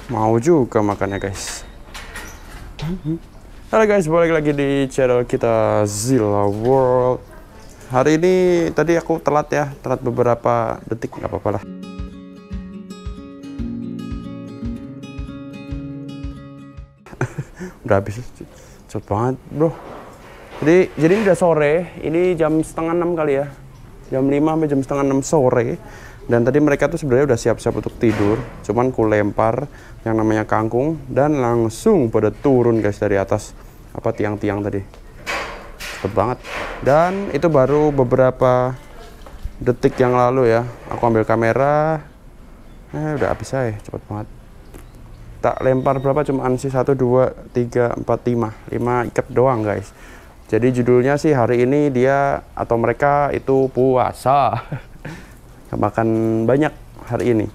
Mau juga makannya guys. Halo guys, balik lagi di channel kita Zilla World. Hari ini tadi aku telat ya, telat beberapa detik, nggak apa-apa lah. Udah habis, cepet banget bro. Jadi ini udah sore, ini jam setengah 6 kali ya, jam 5 sampai jam setengah 6 sore. Dan tadi mereka tuh sebenarnya udah siap-siap untuk tidur, cuman ku lempar yang namanya kangkung dan langsung pada turun guys dari atas apa tiang-tiang tadi. Cepet banget. Dan itu baru beberapa detik yang lalu ya. Aku ambil kamera, udah habis aja, cepet banget. Tak lempar berapa, cuman sih 1, 2, 3, 4, 5 ikat doang guys. Jadi judulnya sih hari ini dia atau mereka itu puasa. Makan banyak hari ini.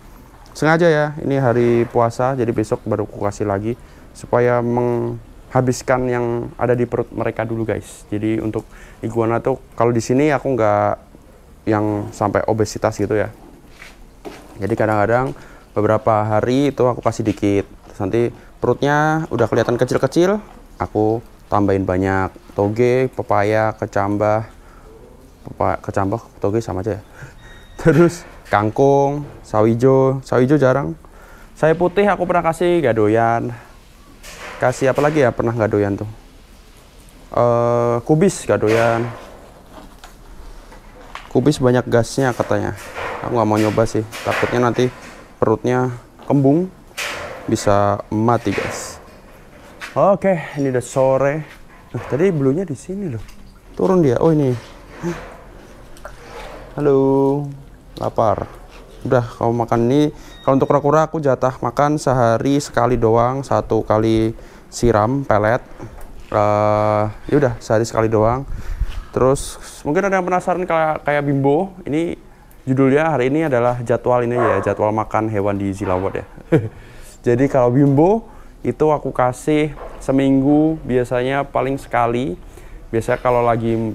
Sengaja ya, ini hari puasa, jadi besok baru aku kasih lagi supaya menghabiskan yang ada di perut mereka dulu guys. Jadi untuk iguana tuh kalau di sini aku nggak yang sampai obesitas gitu ya. Jadi kadang-kadang beberapa hari itu aku kasih dikit, terus nanti perutnya udah kelihatan kecil-kecil, aku tambahin banyak toge, pepaya, kecambah, toge sama aja ya. Terus kangkung, sawijo jarang. Saya putih aku pernah kasih gadoyan. Kasih apa lagi ya pernah gadoyan tuh? Kubis gadoyan. Kubis banyak gasnya katanya. Aku nggak mau nyoba sih, takutnya nanti perutnya kembung, bisa mati guys. Oke, ini udah sore. Nah, tadi bulunya di sini loh. Turun dia. Oh ini. Halo. Lapar. Udah kamu makan ini. Kalau untuk kura-kura aku jatah makan sehari sekali doang, 1 kali siram pelet. Ya udah sehari sekali doang. Terus mungkin ada yang penasaran kayak Bimbo. Ini judulnya hari ini adalah jadwal ini ya, jadwal makan hewan di Zilla World ya. Jadi kalau Bimbo itu aku kasih seminggu biasanya paling sekali. Biasanya kalau lagi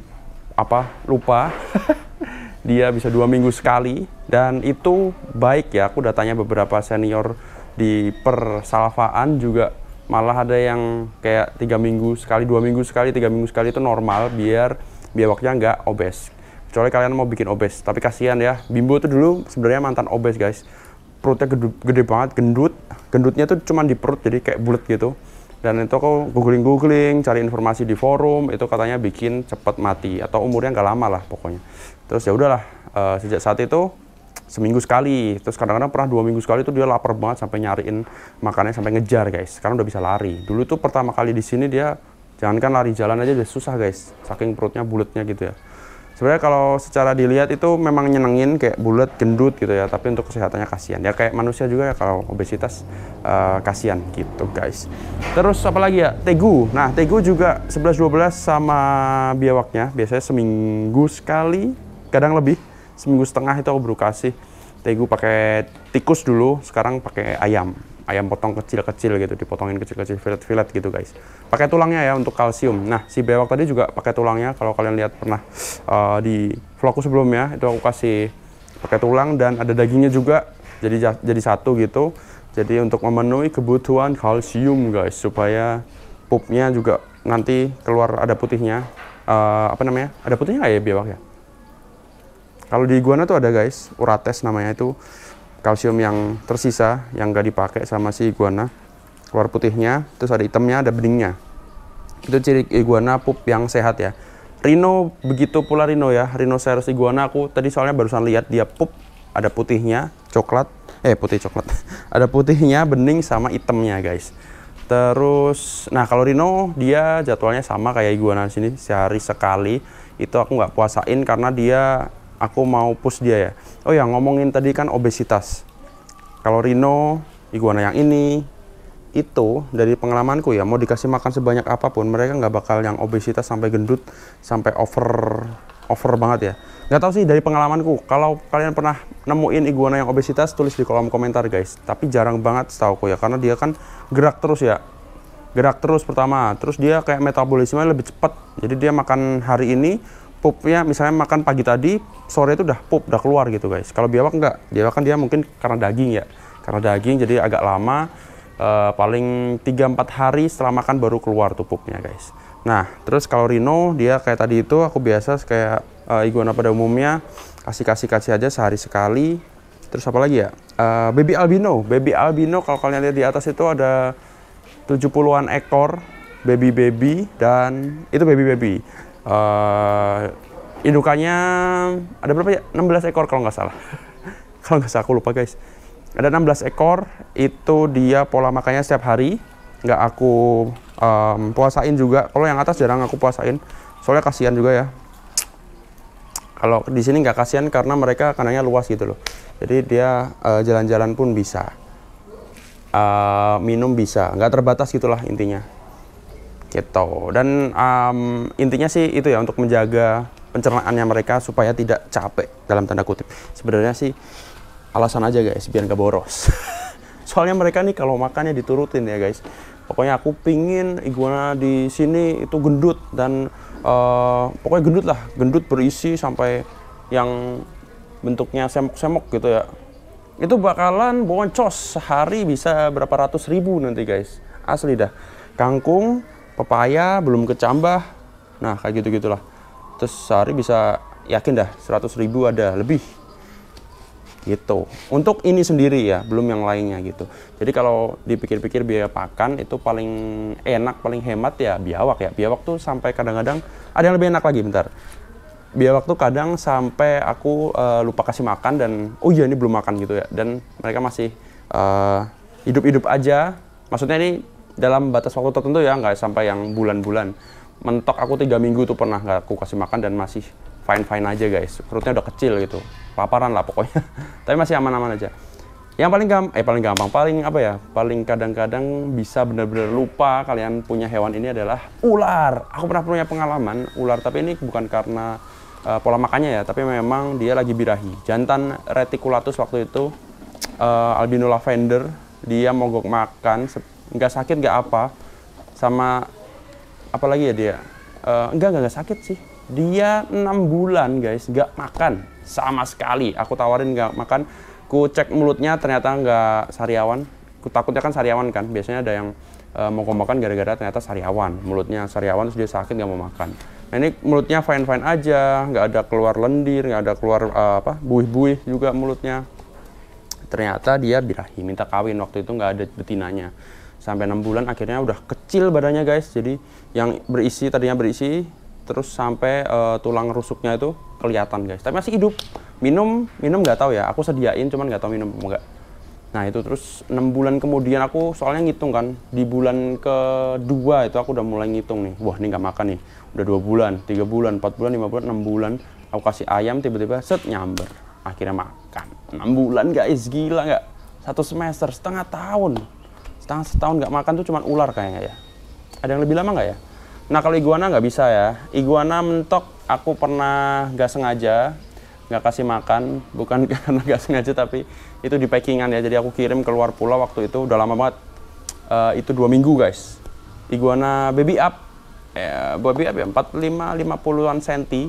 lupa dia bisa 2 minggu sekali, dan itu baik ya. Aku udah tanya beberapa senior di persalvaan juga, malah ada yang kayak 3 minggu sekali, 2 minggu sekali, 3 minggu sekali itu normal biar biawaknya nggak obes. Kecuali kalian mau bikin obes, tapi kasihan ya. Bimbo tuh dulu sebenarnya mantan obes guys. Perutnya gede banget, gendutnya tuh cuma di perut, jadi kayak bulat gitu. Dan itu aku googling, cari informasi di forum, itu katanya bikin cepet mati atau umurnya nggak lama lah pokoknya. Terus ya udahlah, sejak saat itu seminggu sekali, terus kadang-kadang pernah 2 minggu sekali, itu dia lapar banget sampai nyariin makannya sampai ngejar guys, karena udah bisa lari. Dulu tuh pertama kali di sini dia jangankan lari, jalan aja udah susah guys, saking perutnya bulatnya gitu ya. Sebenarnya kalau secara dilihat itu memang nyenengin, kayak bulat, gendut gitu ya, tapi untuk kesehatannya kasihan. Ya kayak manusia juga ya, kalau obesitas kasihan gitu guys. Terus apa lagi ya? Tegu. Nah, tegu juga 11-12 sama biawaknya, biasanya seminggu sekali, kadang lebih. Seminggu setengah itu aku baru kasih tegu pakai tikus dulu, sekarang pakai ayam potong kecil-kecil gitu, dipotongin kecil-kecil, filet-filet gitu guys. Pakai tulangnya ya untuk kalsium. Nah, si bewak tadi juga pakai tulangnya. Kalau kalian lihat pernah di vlogku sebelumnya, itu aku kasih pakai tulang dan ada dagingnya juga. Jadi satu gitu. Jadi untuk memenuhi kebutuhan kalsium guys, supaya pupnya juga nanti keluar ada putihnya. Ada putihnya nggak ya bewak ya? Kalau di iguana tuh ada guys, urates namanya, itu kalsium yang tersisa yang gak dipakai sama si iguana, keluar putihnya, terus ada hitamnya, ada beningnya. Itu ciri iguana pup yang sehat ya. Rhino begitu pula Rhino ya, Rhinoceros iguana aku tadi soalnya barusan lihat dia pup, ada putihnya coklat, putih coklat. Ada putihnya, bening sama hitamnya guys. Terus nah kalau Rhino dia jadwalnya sama kayak iguana di sini, sehari sekali. Itu aku nggak puasain karena aku mau push dia ya. Oh ya, ngomongin tadi kan obesitas. Kalau Rhino, iguana yang ini, itu dari pengalamanku ya, mau dikasih makan sebanyak apapun, mereka nggak bakal yang obesitas sampai gendut, sampai over banget ya. Nggak tahu sih dari pengalamanku. Kalau kalian pernah nemuin iguana yang obesitas, tulis di kolom komentar guys. Tapi jarang banget setauku ya, karena dia kan gerak terus ya. Gerak terus pertama, terus dia kayak metabolismenya lebih cepat. Jadi dia makan hari ini, pupnya misalnya makan pagi tadi, sore itu udah pup, udah keluar gitu guys. Kalau biawak enggak, biawak kan dia mungkin karena daging ya, karena daging jadi agak lama. paling 3-4 hari setelah makan baru keluar tuh pupnya guys. Nah terus kalau rhino dia kayak tadi itu aku biasa kayak iguana pada umumnya kasih aja sehari sekali. Terus apa lagi ya, baby albino kalau kalian lihat di atas itu ada 70-an ekor baby dan itu baby. Indukannya ada berapa ya, 16 ekor kalau nggak salah. Kalau nggak salah aku lupa guys, ada 16 ekor. Itu dia pola makannya setiap hari, nggak aku puasain juga. Kalau yang atas jarang aku puasain, soalnya kasihan juga ya. Kalau di sini nggak kasihan karena mereka kandangnya luas gitu loh. Jadi dia jalan-jalan pun bisa, minum bisa, nggak terbatas gitulah intinya. Gitu. Dan intinya sih itu ya, untuk menjaga pencernaannya mereka supaya tidak capek dalam tanda kutip. Sebenarnya sih alasan aja guys, biar nggak boros. Soalnya mereka nih kalau makannya diturutin ya guys. Pokoknya aku pingin iguana di sini itu gendut dan pokoknya gendut berisi sampai yang bentuknya semok-semok gitu ya. Itu bakalan boncos sehari bisa berapa ratus ribu nanti guys. Asli dah. Kangkung, pepaya belum kecambah. Nah, kayak gitu-gitulah. Terus sehari bisa yakin dah 100 ribu ada lebih. Gitu. Untuk ini sendiri ya, belum yang lainnya gitu. Jadi kalau dipikir-pikir biaya pakan itu paling enak, paling hemat ya biawak ya. Biawak tuh sampai kadang-kadang ada yang lebih enak lagi, bentar. Biawak tuh kadang sampai aku lupa kasih makan dan oh iya ini belum makan gitu ya. Dan mereka masih hidup-hidup aja. Maksudnya ini dalam batas waktu tertentu ya, nggak sampai yang bulan-bulan. Mentok aku 3 minggu tuh pernah nggak aku kasih makan dan masih fine-fine aja guys. Perutnya udah kecil gitu, laparan lah pokoknya. Tapi masih aman-aman aja. Yang paling kadang-kadang bisa benar-benar lupa kalian punya hewan ini adalah ular. Aku pernah punya pengalaman ular, tapi ini bukan karena pola makannya ya, tapi memang dia lagi birahi. Jantan reticulatus waktu itu albino lavender, dia mogok makan, nggak sakit nggak apa, sama apa lagi ya dia, nggak sakit sih. Dia 6 bulan guys nggak makan sama sekali. Aku tawarin nggak makan, ku cek mulutnya ternyata nggak sariawan. Ku takutnya kan sariawan kan, biasanya ada yang mau makan gara-gara ternyata sariawan, mulutnya sariawan terus dia sakit nggak mau makan. Nah ini mulutnya fine-fine aja, nggak ada keluar lendir, nggak ada keluar buih-buih juga mulutnya. Ternyata dia birahi, minta kawin, waktu itu nggak ada betinanya. Sampai 6 bulan akhirnya udah kecil badannya guys. Jadi yang tadinya berisi terus sampai tulang rusuknya itu kelihatan guys. Tapi masih hidup. Minum nggak tahu ya. Aku sediain cuman nggak tahu minum enggak. Nah itu terus 6 bulan kemudian aku soalnya ngitung kan. Di bulan kedua itu aku udah mulai ngitung nih. Wah ini nggak makan nih. Udah 2 bulan, 3 bulan, 4 bulan, 5 bulan, 6 bulan. Aku kasih ayam tiba-tiba set nyamber. Akhirnya makan. 6 bulan guys, gila nggak? 1 semester, setengah tahun nggak makan tuh cuman ular kayaknya ya. Ada yang lebih lama nggak ya? Nah kalau iguana nggak bisa ya. Iguana mentok aku pernah nggak sengaja nggak kasih makan, bukan karena nggak sengaja tapi itu di packingan ya. Jadi aku kirim keluar pulau waktu itu udah lama banget. Itu 2 minggu guys. Iguana baby up ya 45-50an cm.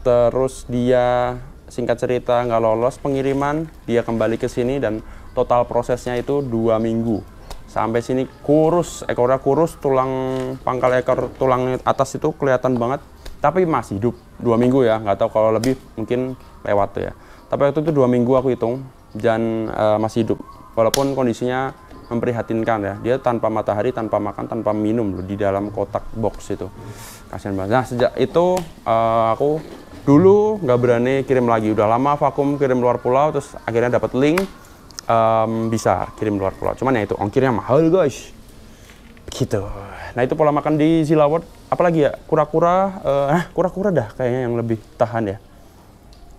Terus dia singkat cerita nggak lolos pengiriman, dia kembali ke sini dan total prosesnya itu 2 minggu. Sampai sini kurus, ekornya kurus, pangkal ekor tulang atas itu kelihatan banget. Tapi masih hidup 2 minggu ya, nggak tahu kalau lebih mungkin lewat tuh ya. Tapi waktu itu 2 minggu aku hitung dan masih hidup. Walaupun kondisinya memprihatinkan ya. Dia tanpa matahari, tanpa makan, tanpa minum loh, di dalam kotak box itu. Kasian banget. Nah sejak itu aku dulu nggak berani kirim lagi. Udah lama vakum kirim luar pulau, terus akhirnya dapat link. Bisa kirim luar pulau, cuman ya itu ongkirnya mahal guys gitu. Nah itu pola makan di Zilaward. Apalagi ya, kura-kura dah kayaknya yang lebih tahan ya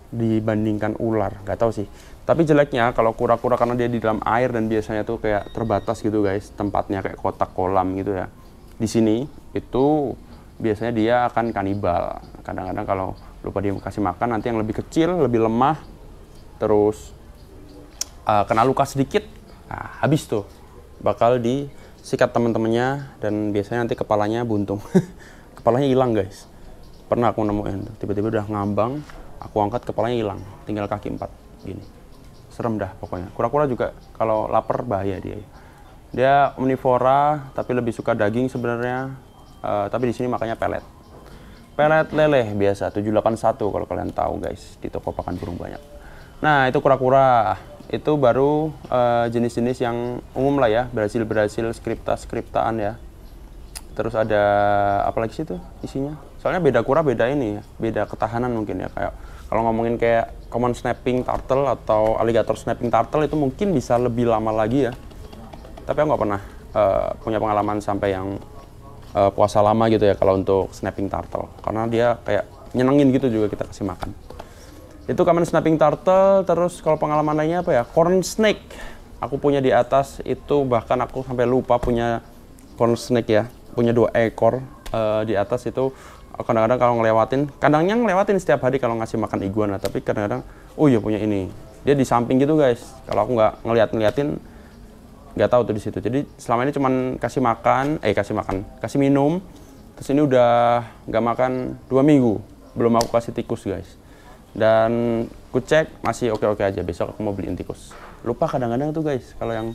dibandingkan ular, nggak tahu sih. Tapi jeleknya kalau kura-kura karena dia di dalam air dan biasanya tuh kayak terbatas gitu guys, tempatnya kayak kotak kolam gitu ya. Di sini itu biasanya dia akan kanibal. Kadang-kadang kalau lupa dia kasih makan, nanti yang lebih kecil, lebih lemah, terus kena luka sedikit, nah, habis tuh bakal disikat teman-temannya dan biasanya nanti kepalanya buntung. Kepalanya hilang guys. Pernah aku nemuin tiba-tiba udah ngambang, aku angkat kepalanya hilang, tinggal kaki 4 gini. Serem dah pokoknya. Kura-kura juga kalau lapar bahaya dia. Dia omnivora tapi lebih suka daging sebenarnya. Tapi di sini makanya pelet. Pelet leleh biasa 781 kalau kalian tahu guys, di toko pakan burung banyak. Nah, itu kura-kura. Itu baru jenis-jenis yang umum lah ya, Brazil skriptaan ya. Terus ada apa lagi sih itu isinya? Soalnya beda kura beda ini ya, beda ketahanan mungkin ya. Kayak kalau ngomongin kayak common snapping turtle atau alligator snapping turtle itu mungkin bisa lebih lama lagi ya. Tapi aku nggak pernah punya pengalaman sampai yang puasa lama gitu ya kalau untuk snapping turtle, karena dia kayak nyenengin gitu juga kita kasih makan. Itu common snapping turtle. Terus kalau pengalaman lainnya apa ya, corn snake aku punya di atas itu, bahkan aku sampai lupa punya corn snake ya, punya 2 ekor di atas itu. Kadang-kadang kalau ngelewatin, kadangnya ngelewatin setiap hari kalau ngasih makan iguana, tapi kadang-kadang oh iya punya ini, dia di samping gitu guys. Kalau aku nggak ngeliatin nggak tahu tuh di situ. Jadi selama ini cuman kasih minum. Terus ini udah nggak makan 2 minggu, belum aku kasih tikus guys. Dan ku cek masih oke-oke aja. Besok aku mau beliin tikus. Lupa kadang-kadang tuh guys kalau yang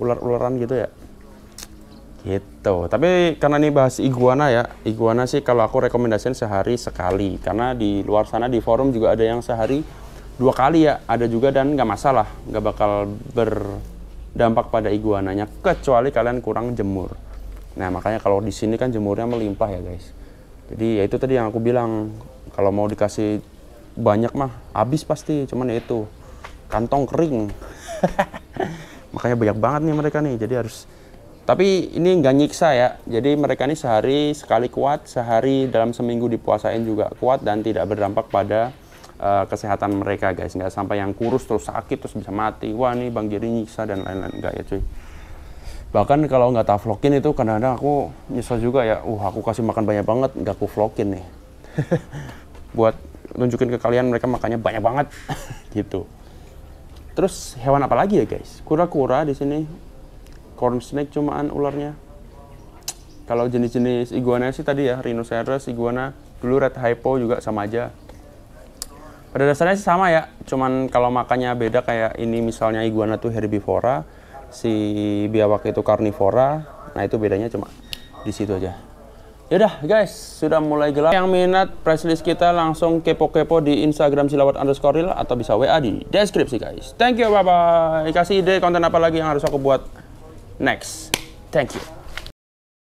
ular-ularan gitu ya. Gitu. Tapi karena ini bahas iguana ya, iguana sih kalau aku rekomendasiin sehari sekali. Karena di luar sana di forum juga ada yang sehari 2 kali ya, ada juga, dan nggak masalah, nggak bakal berdampak pada iguananya kecuali kalian kurang jemur. Nah makanya kalau di sini kan jemurnya melimpah ya guys. Jadi ya itu tadi yang aku bilang, kalau mau dikasih banyak mah habis pasti, cuman ya itu kantong kering. Makanya banyak banget nih mereka nih, jadi harus. Tapi ini nggak nyiksa ya, jadi mereka ini sehari sekali kuat, sehari dalam seminggu dipuasain juga kuat dan tidak berdampak pada kesehatan mereka guys. Nggak sampai yang kurus terus sakit terus bisa mati. Wah nih Bang Jerry nyiksa dan lain-lain, enggak ya cuy. Bahkan kalau nggak tak vlogin itu kadang-kadang aku nyesel juga ya, aku kasih makan banyak banget nggak aku vlogin nih. Buat nunjukin ke kalian mereka makannya banyak banget gitu. Terus hewan apa lagi ya guys? Kura-kura di sini, corn snake cumaan ularnya. Kalau jenis-jenis iguana sih tadi ya, rhinoceros, iguana, dulu red hippo juga sama aja. Pada dasarnya sih sama ya, cuman kalau makannya beda. Kayak ini misalnya iguana tuh herbivora, si biawak itu karnivora. Nah itu bedanya cuma di situ aja. Yaudah guys, sudah mulai gelap. Yang minat press list kita langsung kepo-kepo di Instagram silawat_real atau bisa WA di deskripsi guys. Thank you, bye-bye. Kasih ide konten apa lagi yang harus aku buat next. Thank you.